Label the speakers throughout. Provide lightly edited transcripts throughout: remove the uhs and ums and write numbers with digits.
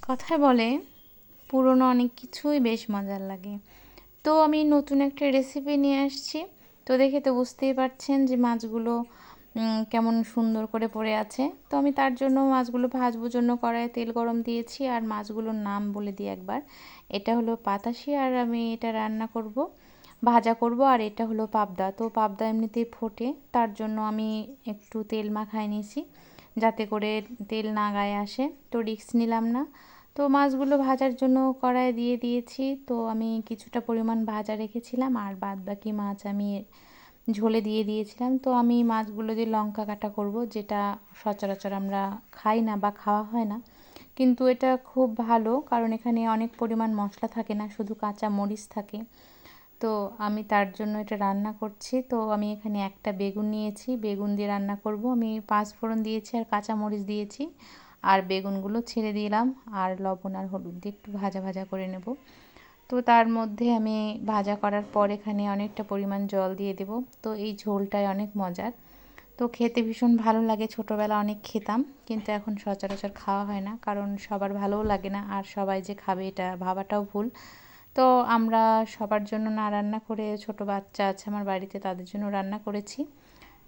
Speaker 1: কথায় বলে পুরনো অনেক কিছুই বেশ মজার লাগে। তো আমি নতুন একটা রেসিপি নিয়ে আসছি। তো দেখে তো বুঝতেই পারছেন যে মাছগুলো কেমন সুন্দর করে পড়ে আছে। তো আমি তার জন্য মাছগুলো ভাজবো জন্য কড়াইয়ে তেল গরম দিয়েছি আর মাছগুলোর নাম বলে দিই একবার। এটা হলো পাতাশি আর আমি এটা রান্না করব, ভাজা করব। আর এটা হলো পাবদা। তো পাবদা এমনিতেই ফোটে, তার জন্য আমি একটু তেল মাখায় নিয়েছি যাতে করে তেল না গায়ে আসে। তো রিস্ক নিলাম না। তো মাছগুলো ভাজার জন্য কড়াই দিয়ে দিয়েছি। তো আমি কিছুটা পরিমাণ ভাজা রেখেছিলাম আর বাদ বাকি মাছ আমি ঝোলে দিয়ে দিয়েছিলাম। তো আমি মাছগুলো দিয়ে লঙ্কা কাটা করব, যেটা সচরাচর আমরা খাই না বা খাওয়া হয় না, কিন্তু এটা খুব ভালো কারণ এখানে অনেক পরিমাণ মশলা থাকে না, শুধু কাঁচা মরিচ থাকে। তো আমি তার জন্য এটা রান্না করছি। তো আমি এখানে একটা বেগুন নিয়েছি, বেগুন দিয়ে রান্না করব। আমি 5 ফোড়ন দিয়েছি আর কাঁচা মরিচ দিয়েছি আর বেগুনগুলো ছেড়ে দিলাম আর লবণ আর হলুদ দিয়ে একটু ভাজা ভাজা করে নেব। তো তার মধ্যে আমি ভাজা করার পর এখানে অনেকটা পরিমাণ জল দিয়ে দেব। তো এই ঝোলটাই অনেক মজার। তো খেতে ভীষণ ভালো লাগে, ছোটোবেলা অনেক খেতাম, কিন্তু এখন সচরাচর খাওয়া হয় না কারণ সবার ভালোও লাগে না আর সবাই যে খাবে এটা ভাবাটাও ভুল। তো আমরা সবার জন্য না রান্না করে, ছোট বাচ্চা আছে আমার বাড়িতে, তাদের জন্য রান্না করেছি।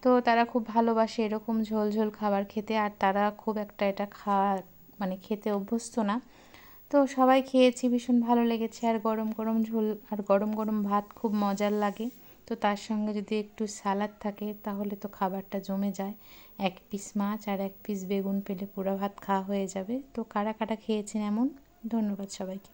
Speaker 1: তো তারা খুব ভালোবাসে এরকম ঝোল ঝোল খাবার খেতে, আর তারা খুব একটা এটা খাওয়া মানে খেতে অভ্যস্ত না। তো সবাই খেয়েছি, ভীষণ ভালো লেগেছে। আর গরম গরম ঝোল আর গরম গরম ভাত খুব মজার লাগে। তো তার সঙ্গে যদি একটু সালাদ থাকে তাহলে তো খাবারটা জমে যায়। 1 পিস মাছ আর 1 পিস বেগুন পেলে পুরো ভাত খাওয়া হয়ে যাবে। তো কারা কারা খেয়েছেন এমন? ধন্যবাদ সবাইকে।